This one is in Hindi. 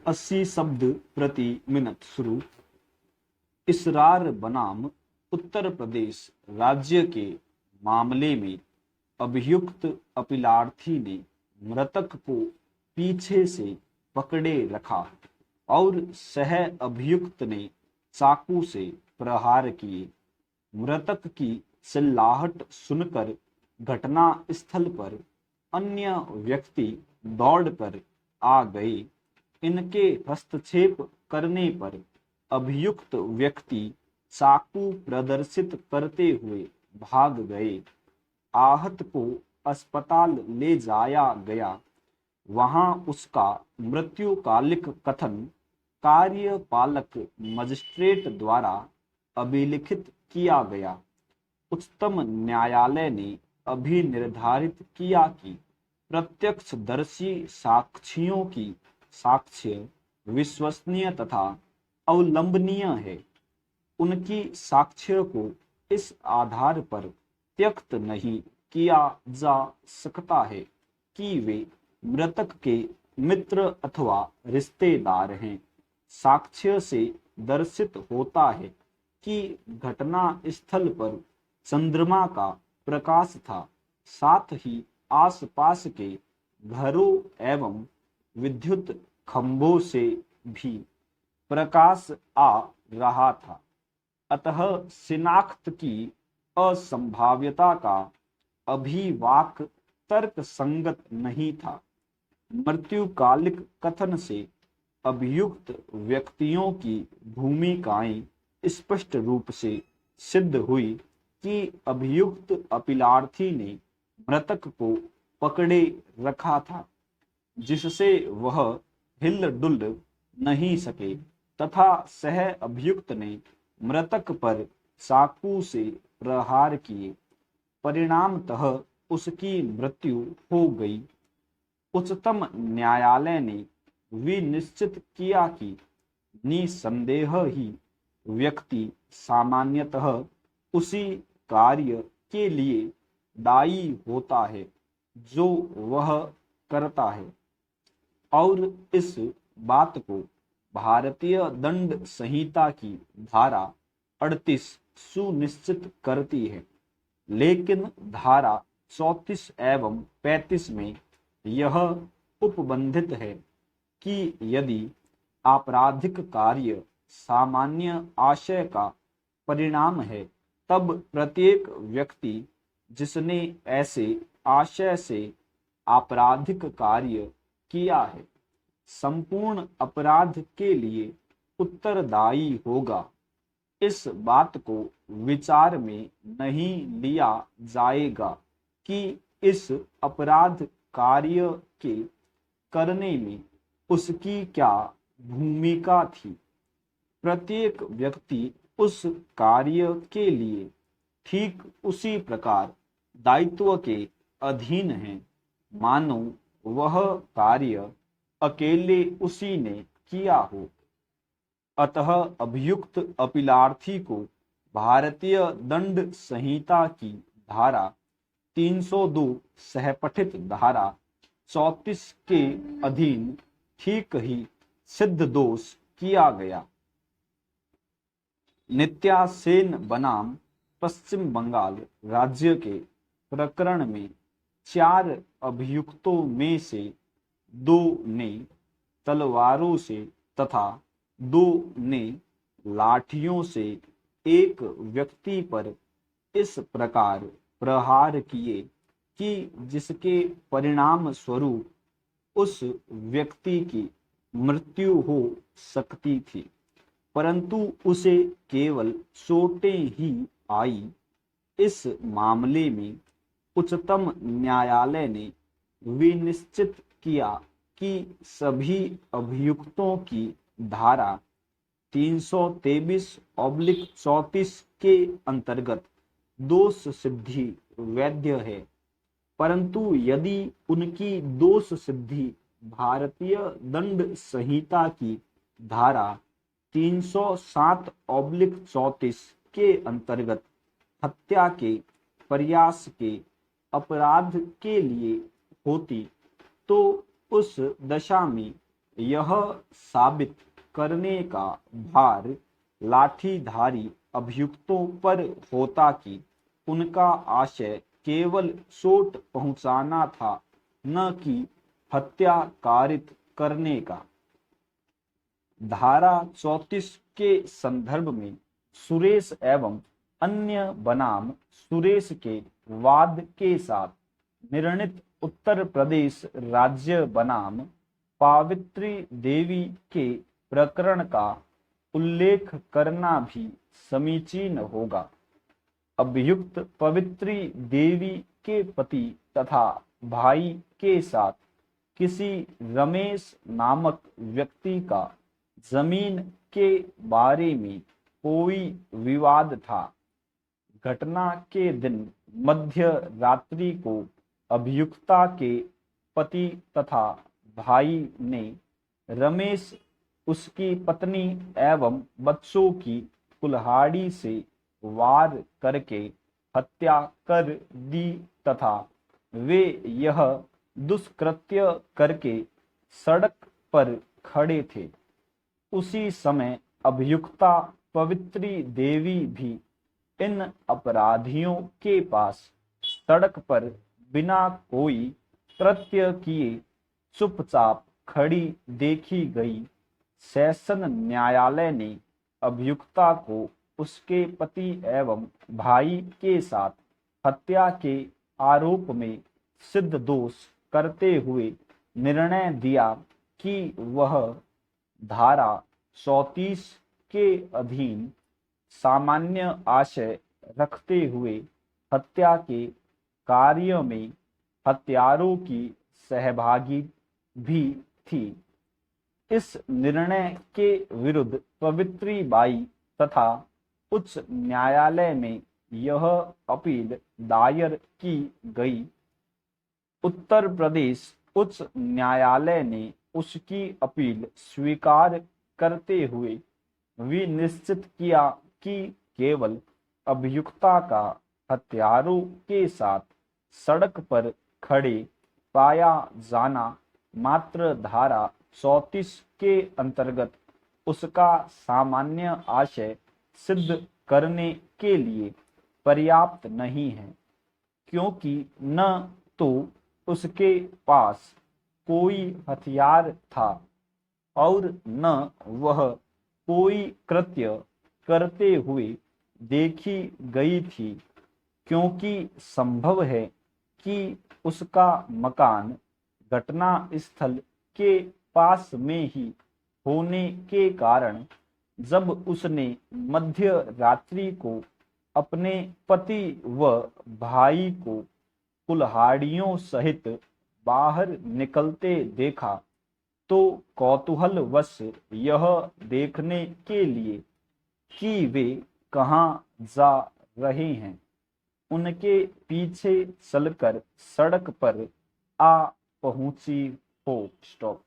80 शब्द प्रति मिनट शुरू। इसरार बनाम उत्तर प्रदेश राज्य के मामले में अभियुक्त अपीलार्थी ने मृतक को पीछे से पकड़े रखा और सह अभियुक्त ने चाकू से प्रहार किए। मृतक की चिल्लाहट सुनकर घटना स्थल पर अन्य व्यक्ति दौड़कर आ गए। इनके हस्तक्षेप करने पर अभियुक्त व्यक्ति चाकू प्रदर्शित करते हुए भाग गए। आहत को अस्पताल ले जाया गया। वहां उसका मृत्युकालिक कथन कार्यपालक मजिस्ट्रेट द्वारा अभिलिखित किया गया। उच्चतम न्यायालय ने अभी निर्धारित किया कि प्रत्यक्षदर्शी साक्षियों की साक्ष्य विश्वसनीय तथा अवलंबनीय है। उनकी साक्ष्य को इस आधार पर त्यक्त नहीं किया जा सकता है कि वे मृतक के मित्र अथवा रिश्तेदार हैं। साक्ष्य से दर्शित होता है कि घटना स्थल पर चंद्रमा का प्रकाश था, साथ ही आसपास के घरों एवं विद्युत खंभों से भी प्रकाश आ रहा था। अतः शिनाख्त की असंभाव्यता का अभिवाक तर्क संगत नहीं था। मृत्युकालिक कथन से अभियुक्त व्यक्तियों की भूमिकाएं स्पष्ट रूप से सिद्ध हुई कि अभियुक्त अपीलार्थी ने मृतक को पकड़े रखा था, जिससे वह हिल-डुल नहीं सके, तथा सह अभियुक्त ने मृतक पर चाकू से प्रहार किए। परिणामतः उसकी मृत्यु हो गई। उच्चतम न्यायालय ने विनिश्चित किया कि निसंदेह ही व्यक्ति सामान्यतः उसी कार्य के लिए दायी होता है जो वह करता है, और इस बात को भारतीय दंड संहिता की धारा 38 सुनिश्चित करती है। लेकिन धारा 34 एवं 35 में यह उपबंधित है कि यदि आपराधिक कार्य सामान्य आशय का परिणाम है, तब प्रत्येक व्यक्ति जिसने ऐसे आशय से आपराधिक कार्य किया है, संपूर्ण अपराध के लिए उत्तरदायी होगा। इस बात को विचार में नहीं लिया जाएगा कि इस अपराध कार्य के करने में उसकी क्या भूमिका थी। प्रत्येक व्यक्ति उस कार्य के लिए ठीक उसी प्रकार दायित्व के अधीन है, मानो वह कार्य अकेले उसी ने किया हो। अतः अभियुक्त अपीलार्थी को भारतीय दंड संहिता की धारा 302 सहपठित धारा 34 के अधीन ठीक ही सिद्ध दोष किया गया। नित्या सेन बनाम पश्चिम बंगाल राज्य के प्रकरण में 4 अभियुक्तों में से 2 ने तलवारों से तथा 2 ने लाठियों से एक व्यक्ति पर इस प्रकार प्रहार किए कि जिसके परिणाम स्वरूप उस व्यक्ति की मृत्यु हो सकती थी, परंतु उसे केवल चोटें ही आई। इस मामले में उच्चतम न्यायालय ने विनिश्चित किया कि सभी अभियुक्तों की धारा 323/34 के अंतर्गत दोष सिद्धि वैध है, परंतु यदि उनकी दोष सिद्धि भारतीय दंड संहिता की धारा 307/34 के अंतर्गत हत्या के प्रयास के अपराध के लिए होती, तो उस दशा में यह साबित करने का भार लाठीधारी अभियुक्तों पर होता कि उनका आशय केवल चोट पहुंचाना था, न कि हत्या कारित करने का। धारा 34 के संदर्भ में सुरेश एवं अन्य बनाम सुरेश के वाद के साथ निर्णित उत्तर प्रदेश राज्य बनाम पावित्री देवी के प्रकरण का उल्लेख करना भी समीचीन होगा। अभियुक्त पवित्री देवी के पति तथा भाई के साथ किसी रमेश नामक व्यक्ति का जमीन के बारे में कोई विवाद था। घटना के दिन मध्य रात्रि को अभियुक्ता के पति तथा भाई ने रमेश, उसकी पत्नी एवं बच्चों की कुल्हाड़ी से वार करके हत्या कर दी तथा वे यह दुष्कृत्य करके सड़क पर खड़े थे। उसी समय अभियुक्ता पवित्री देवी भी इन अपराधियों के पास सड़क पर बिना कोई कृत्य किए चुपचाप खड़ी देखी गई। सेशन न्यायालय ने अभियुक्ता को उसके पति एवं भाई के साथ हत्या के आरोप में सिद्ध दोष करते हुए निर्णय दिया कि वह धारा 34 के अधीन सामान्य आशय रखते हुए हत्या के कार्य में हत्यारों की सहभागी भी थी। इस निर्णय के विरुद्ध पवित्री बाई तथा उच्च न्यायालय में यह अपील दायर की गई। उत्तर प्रदेश उच्च न्यायालय ने उसकी अपील स्वीकार करते हुए विनिश्चित किया कि केवल अभियुक्ता का हत्यारों के साथ सड़क पर खड़े पाया जाना मात्र धारा 34 के अंतर्गत उसका सामान्य आशय सिद्ध करने के लिए पर्याप्त नहीं है, क्योंकि न तो उसके पास कोई हथियार था और न वह कोई कृत्य करते हुए देखी गई थी, क्योंकि संभव है कि उसका मकान घटना स्थल के पास में ही होने के कारण जब उसने मध्य रात्रि को अपने पति व भाई को कुल्हाड़ियों सहित बाहर निकलते देखा तो कौतूहलवश यह देखने के लिए कि वे कहाँ जा रहे हैं, उनके पीछे चलकर सड़क पर आ पहुंची हो। स्टॉप।